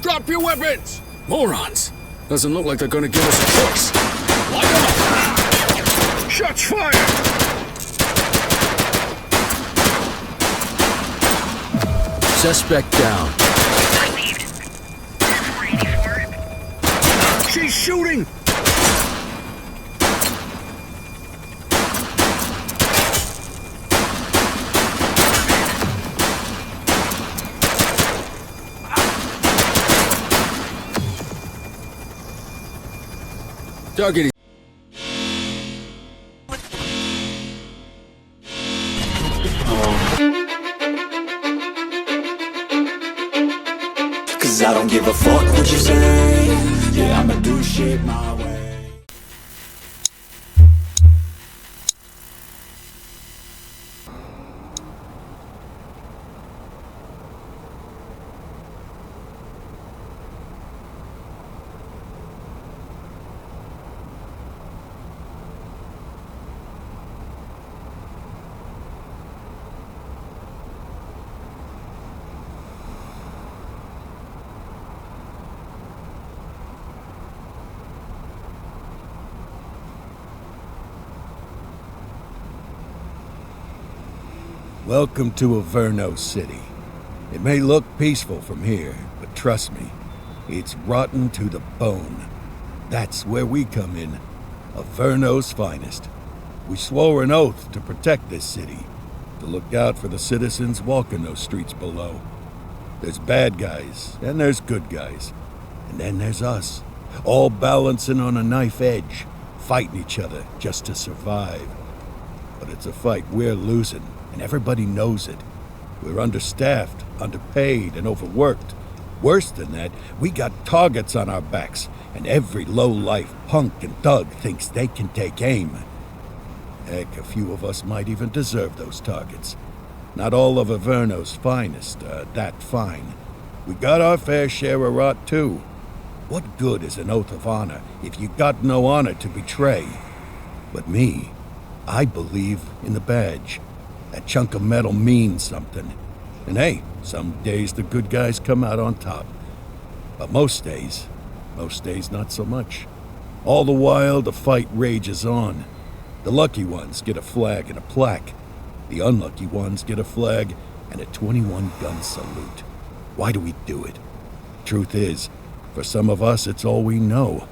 Drop your weapons! Morons! Doesn't look like they're gonna give us a choice. Line up! Shots fired! Suspect down. She's shooting! Target. Cause I don't give a fuck what you say. Yeah, I'ma do shit my way. Welcome to Averno City. It may look peaceful from here, but trust me, it's rotten to the bone. That's where we come in, Averno's finest. We swore an oath to protect this city, to look out for the citizens walking those streets below. There's bad guys, and there's good guys. And then there's us, all balancing on a knife edge, fighting each other just to survive. But it's a fight we're losing. And everybody knows it. We're understaffed, underpaid, and overworked. Worse than that, we got targets on our backs, and every low-life punk and thug thinks they can take aim. Heck, a few of us might even deserve those targets. Not all of Averno's finest are that fine. We got our fair share of rot, too. What good is an oath of honor if you got no honor to betray? But me, I believe in the badge. That chunk of metal means something. And hey, some days the good guys come out on top. But most days not so much. All the while, the fight rages on. The lucky ones get a flag and a plaque. The unlucky ones get a flag and a 21-gun salute. Why do we do it? Truth is, for some of us, it's all we know.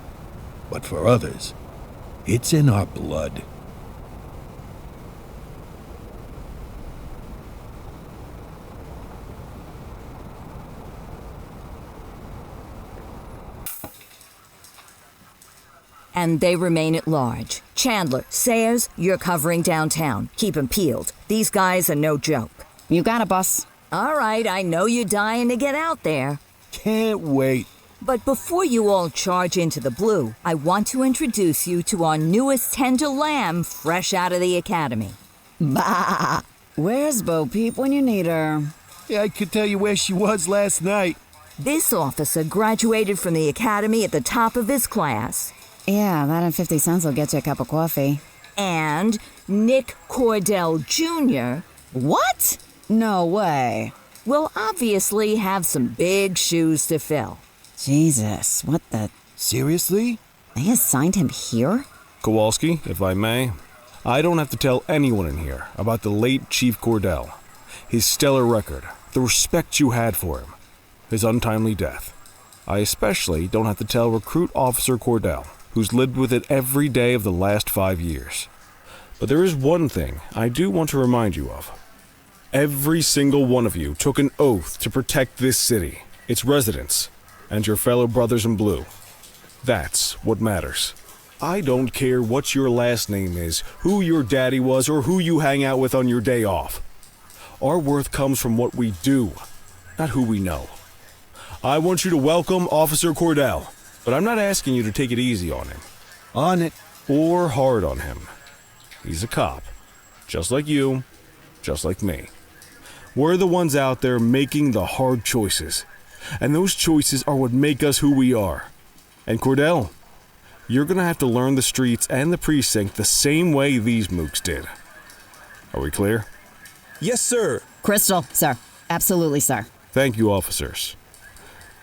But for others, it's in our blood. And they remain at large. Chandler, Sayers, you're covering downtown. Keep 'em peeled. These guys are no joke. You got it, boss. All right, I know you're dying to get out there. Can't wait. But before you all charge into the blue, I want to introduce you to our newest tender lamb fresh out of the academy. Bah! Where's Bo Peep when you need her? Yeah, I could tell you where she was last night. This officer graduated from the academy at the top of his class. Yeah, that and 50 cents will get you a cup of coffee. And Nick Cordell Jr. What? No way. will obviously have some big shoes to fill. Jesus, what the... Seriously? They assigned him here? Kowalski, if I may, I don't have to tell anyone in here about the late Chief Cordell, his stellar record, the respect you had for him, his untimely death. I especially don't have to tell Recruit Officer Cordell, who's lived with it every day of the last 5 years. But there is one thing I do want to remind you of. Every single one of you took an oath to protect this city, its residents, and your fellow brothers in blue. That's what matters. I don't care what your last name is, who your daddy was, or who you hang out with on your day off. Our worth comes from what we do, not who we know. I want you to welcome Officer Cordell, but I'm not asking you to take it easy on him. On it. Or hard on him. He's a cop, just like you, just like me. We're the ones out there making the hard choices, and those choices are what make us who we are. And Cordell, you're gonna have to learn the streets and the precinct the same way these mooks did. Are we clear? Yes, sir. Crystal, sir. Absolutely, sir. Thank you, officers.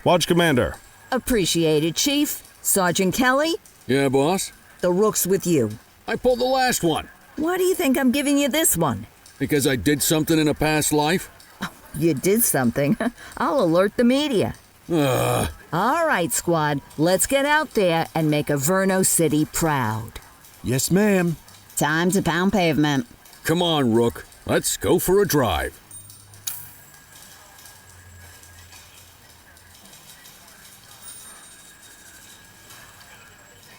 Watch Commander. Appreciated, Chief. Sergeant Kelly, Yeah, boss? the rook's with you. I pulled the last one. Why do you think I'm giving you this one? Because I did something in a past life? You did something. I'll alert the media. All right, squad. Let's get out there and make Averno City proud. Yes, ma'am. Time to pound pavement. Come on, Rook. Let's go for a drive.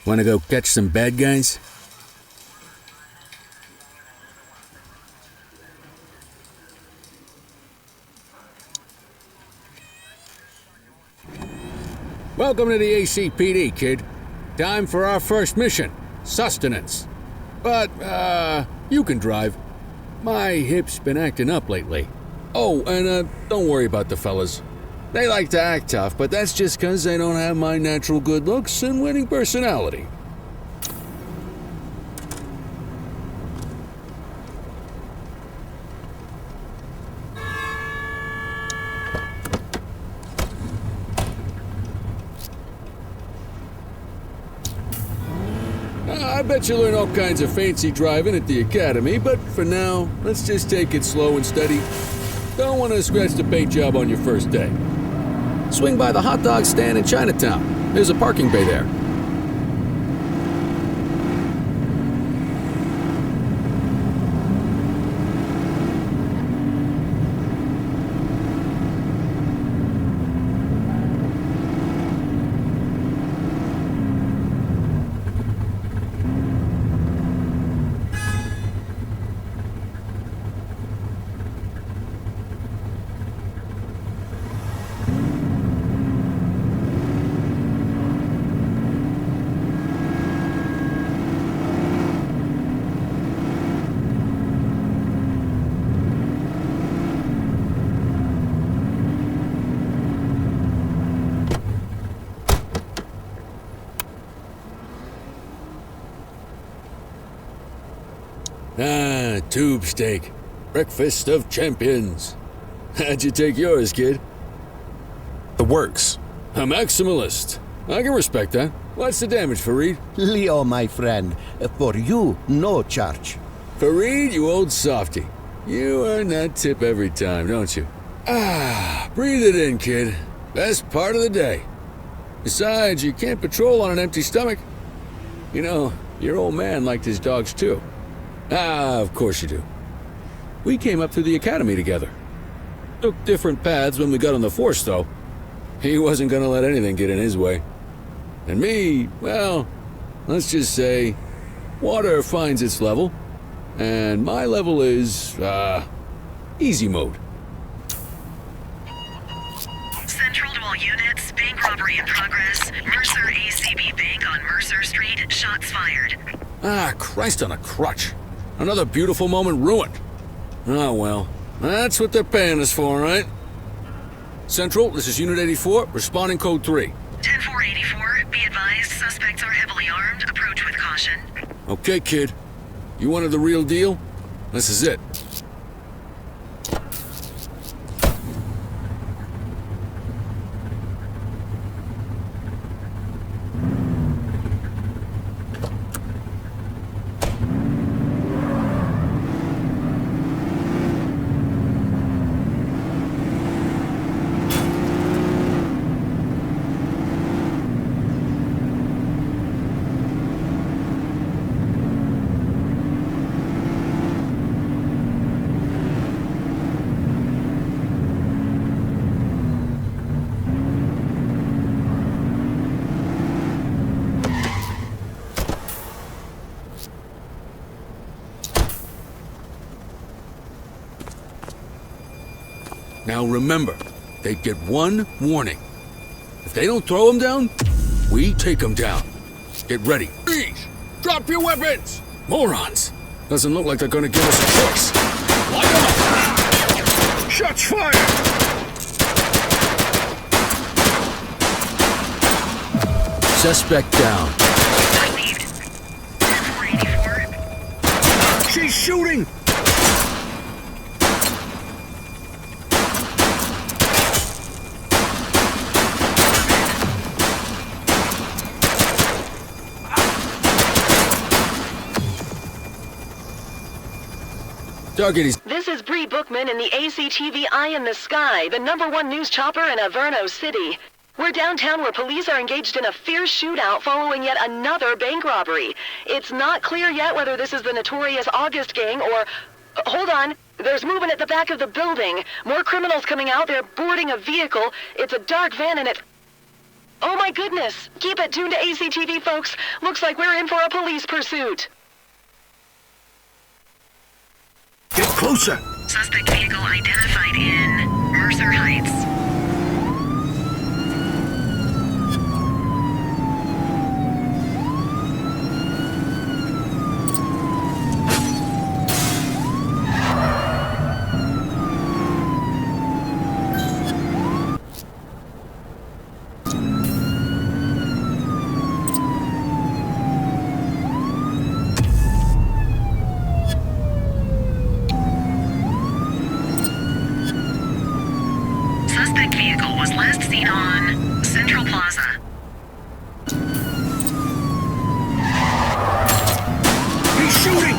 Want to go catch some bad guys? Welcome to the ACPD, kid. Time for our first mission, sustenance. But, you can drive. My hip's been acting up lately. Oh, and, don't worry about the fellas. They like to act tough, but that's just 'cause they don't have my natural good looks and winning personality. I bet you learn all kinds of fancy driving at the academy, but for now, let's just take it slow and steady. Don't want to scratch the paint job on your first day. Swing by the hot dog stand in Chinatown. There's a parking bay there. Ah, tube steak. Breakfast of champions. How'd you take yours, kid? The works. A maximalist. I can respect that. What's the damage, Fareed? Leo, my friend, for you, no charge. Fareed, you old softy. You earn that tip every time, don't you? Ah, breathe it in, kid. Best part of the day. Besides, you can't patrol on an empty stomach. You know, your old man liked his dogs too. Ah, of course you do. We came up through the academy together. Took different paths when we got on the force, though. He wasn't gonna let anything get in his way. And me, well, let's just say, water finds its level, and my level is, easy mode. Central to all units, bank robbery in progress. Mercer ACB Bank on Mercer Street, shots fired. Ah, Christ on a crutch. Another beautiful moment ruined. Oh well, that's what they're paying us for, right? Central, this is Unit 84, responding code 3. 10-484, be advised, suspects are heavily armed, approach with caution. Okay, kid. You wanted the real deal? This is it. Now remember, they get one warning. If they don't throw them down, we take them down. Get ready. Freeze! Drop your weapons! Morons! Doesn't look like they're gonna give us a choice. Light up! Shots fired! Suspect down. Received. 10-484. She's shooting! Target This is Bree Bookman in the ACTV Eye in the Sky, the #1 news chopper in Averno City. We're downtown where police are engaged in a fierce shootout following yet another bank robbery. It's not clear yet whether this is the notorious August gang or... Hold on. There's movement at the back of the building. More criminals coming out. They're boarding a vehicle. It's a dark van and it... Oh my goodness. Keep it tuned to ACTV, folks. Looks like we're in for a police pursuit. Get closer! Suspect vehicle identified in Mercer Heights. Suspect vehicle was last seen on Central Plaza. He's shooting!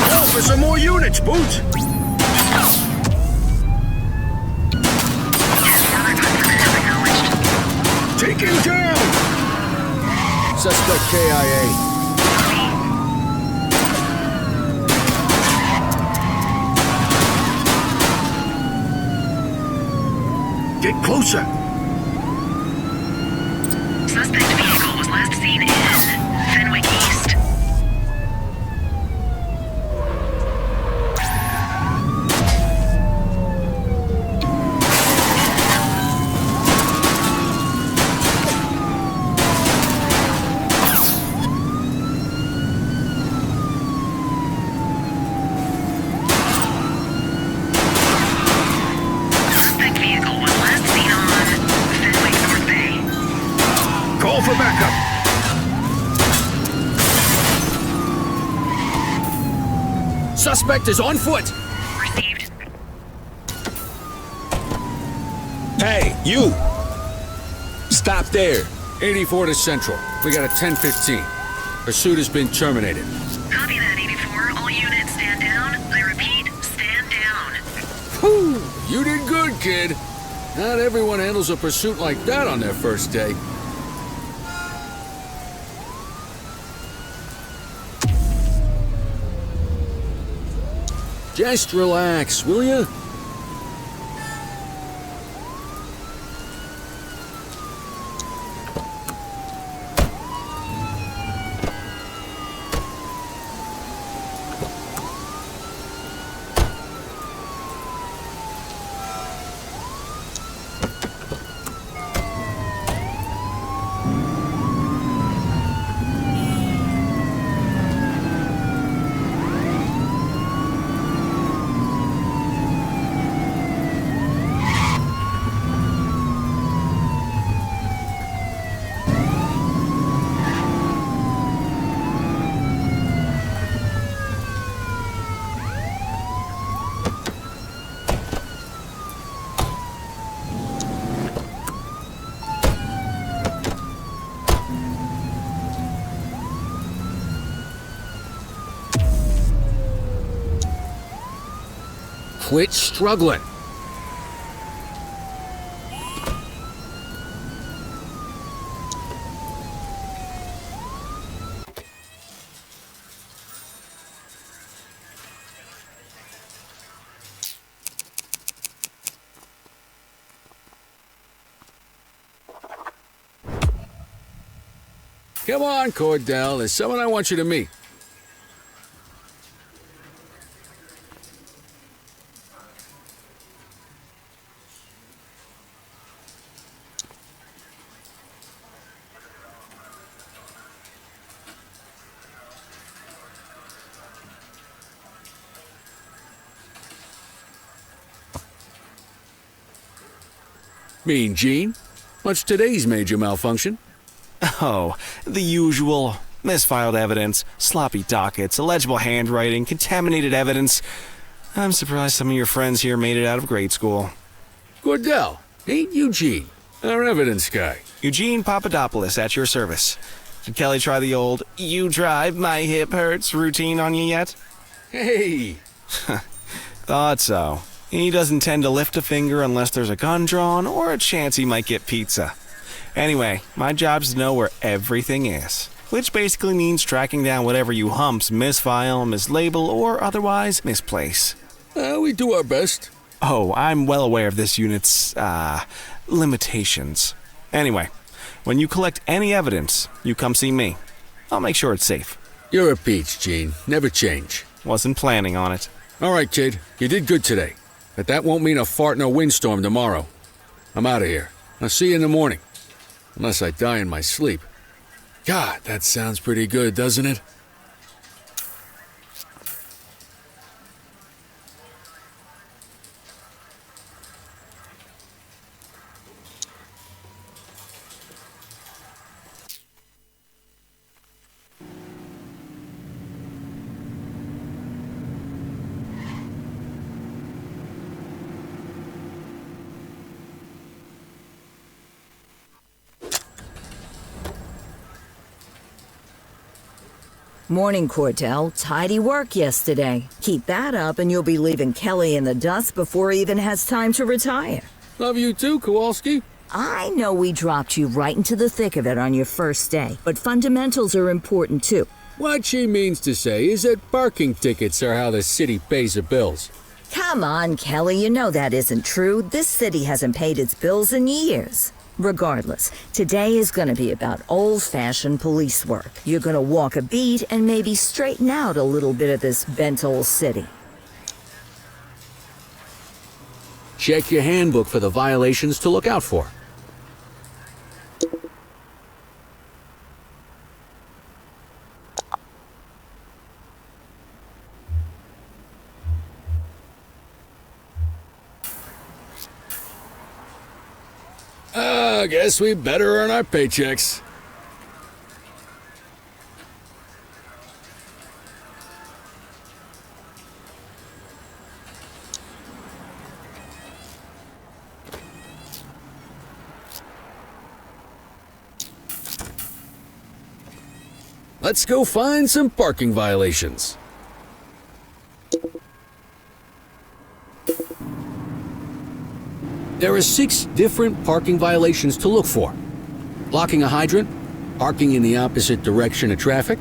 Call for some more units, Boots! Take him down! suspect KIA. Get closer! Suspect vehicle was last seen in Fenwick East. Suspect vehicle was last seen on Fenwick North Bay. Call for backup! Suspect is on foot! Received. Hey, you! Stop there! 84 to Central. We got a 10:15. Pursuit has been terminated. Copy that, 84. All units stand down. I repeat, stand down. Whew, you did good, kid. Not everyone handles a pursuit like that on their first day. Just relax, will ya? Quit struggling. Come on, Cordell. There's someone I want you to meet. Mean Gene? What's today's major malfunction? Oh, the usual. Misfiled evidence, sloppy dockets, illegible handwriting, contaminated evidence. I'm surprised some of your friends here made it out of grade school. Cordell, ain't Eugene, our evidence guy. Eugene Papadopoulos at your service. Did Kelly try the old, you drive, my hip hurts routine on you yet? Hey! Thought so. He doesn't tend to lift a finger unless there's a gun drawn or a chance he might get pizza. Anyway, my job's to know where everything is, which basically means tracking down whatever you humps misfile, mislabel, or otherwise misplace. We do our best. Oh, I'm well aware of this unit's, limitations. Anyway, when you collect any evidence, you come see me. I'll make sure it's safe. You're a peach, Gene. Never change. Wasn't planning on it. All right, kid. You did good today. But that won't mean a fart in a windstorm tomorrow. I'm out of here. I'll see you in the morning. Unless I die in my sleep. God, that sounds pretty good, doesn't it? Morning, Cordell. Tidy work yesterday. Keep that up and you'll be leaving Kelly in the dust before he even has time to retire. Love you too, Kowalski. I know we dropped you right into the thick of it on your first day, but fundamentals are important too. What she means to say is that parking tickets are how the city pays the bills. Come on, Kelly, you know that isn't true. This city hasn't paid its bills in years. Regardless, today is going to be about old-fashioned police work. You're going to walk a beat and maybe straighten out a little bit of this bent old city. Check your handbook for the violations to look out for. I guess we better earn our paychecks. Let's go find some parking violations. There are 6 different parking violations to look for. Blocking a hydrant, parking in the opposite direction of traffic,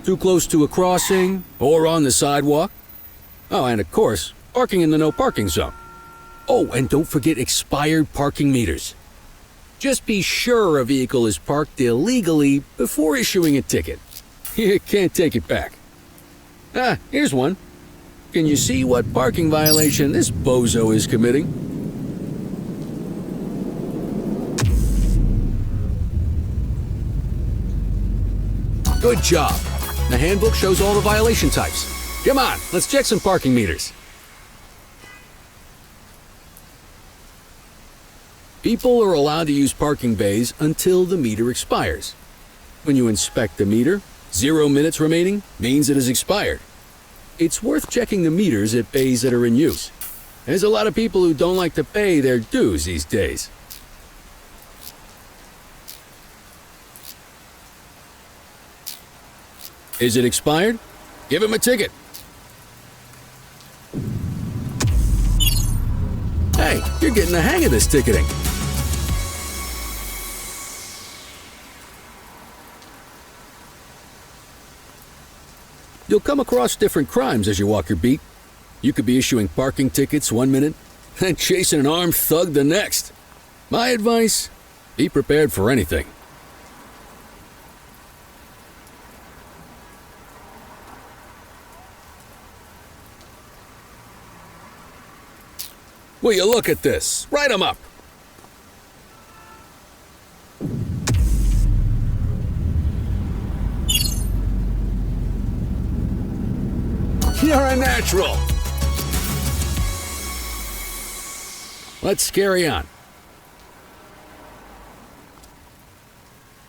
too close to a crossing or on the sidewalk. Oh, and of course, parking in the no parking zone. Oh, and don't forget expired parking meters. Just be sure a vehicle is parked illegally before issuing a ticket. You can't take it back. Ah, here's one. Can you see what parking violation this bozo is committing? Good job. The handbook shows all the violation types. Come on, let's check some parking meters. People are allowed to use parking bays until the meter expires. When you inspect the meter, 0 minutes remaining means it has expired. It's worth checking the meters at bays that are in use. There's a lot of people who don't like to pay their dues these days. Is it expired? Give him a ticket. Hey, you're getting the hang of this ticketing. You'll come across different crimes as you walk your beat. You could be issuing parking tickets 1 minute and chasing an armed thug the next. My advice, be prepared for anything. Will you look at this? Write 'em up. You're a natural. Let's carry on.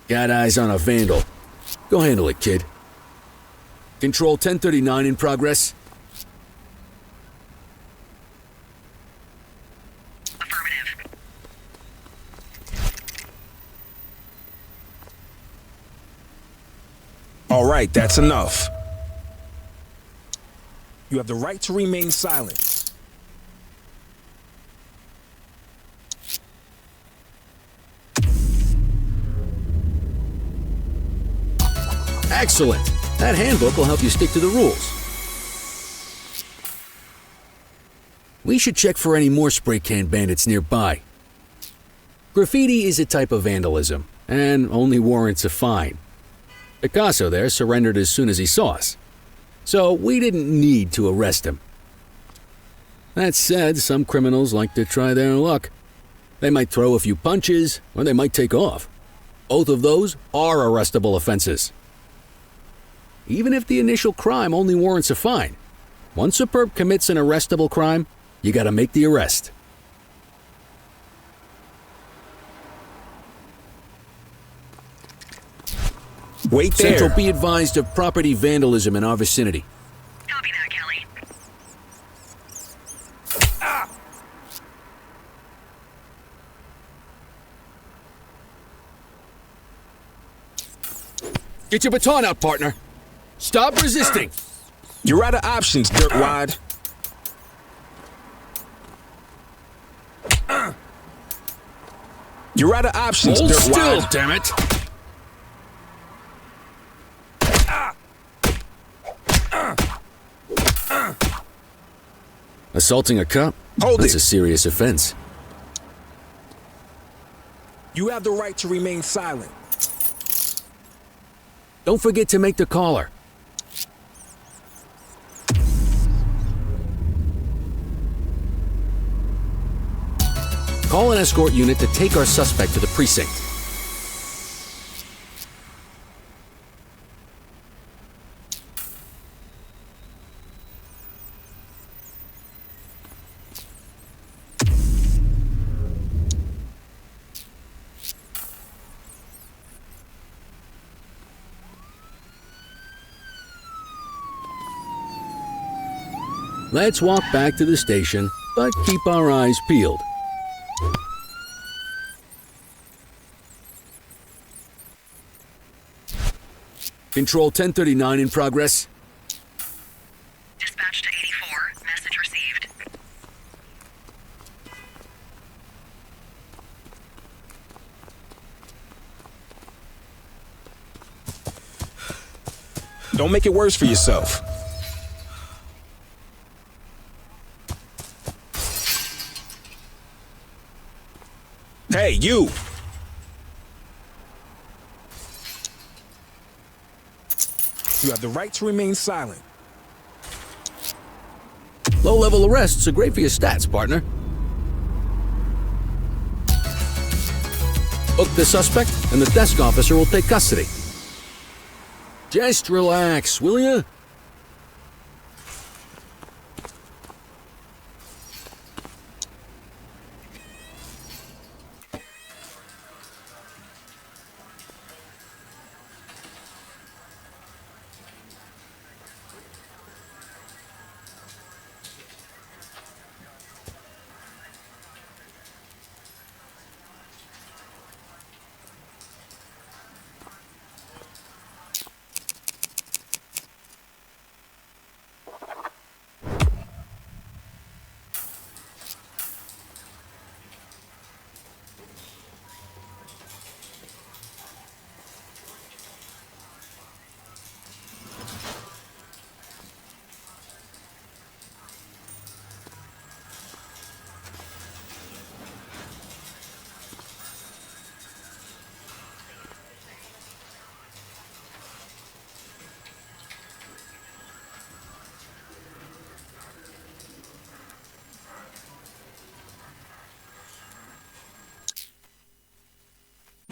Got eyes on a vandal. Go handle it, kid. Control 1039 in progress. All right, that's enough. You have the right to remain silent. Excellent. That handbook will help you stick to the rules. We should check for any more spray can bandits nearby. Graffiti is a type of vandalism, and only warrants a fine. Picasso there surrendered as soon as he saw us, so we didn't need to arrest him. That said, some criminals like to try their luck. They might throw a few punches, or they might take off. Both of those are arrestable offenses. Even if the initial crime only warrants a fine, once a perp commits an arrestable crime, you gotta make the arrest. Wait there. Central, be advised of property vandalism in our vicinity. Copy that, Kelly. Get your baton out, partner. Stop resisting. You're out of options, dirtwad. You're out of options, Hold dirtwad. still, damn it. Assaulting a cop? Hold That's it. a serious offense. You have the right to remain silent. Don't forget to make the caller. Call an escort unit to take our suspect to the precinct. Let's walk back to the station, but keep our eyes peeled. Control 1039 in progress. Dispatch to 84. Message received. Don't make it worse for yourself. Hey, you! You have the right to remain silent. Low-level arrests are great for your stats, partner. Book the suspect, and the desk officer will take custody. Just relax, will ya?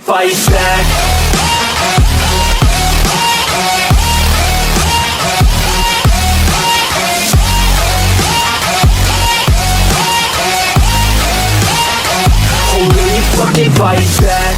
Fight back. Oh, will you fucking fight back?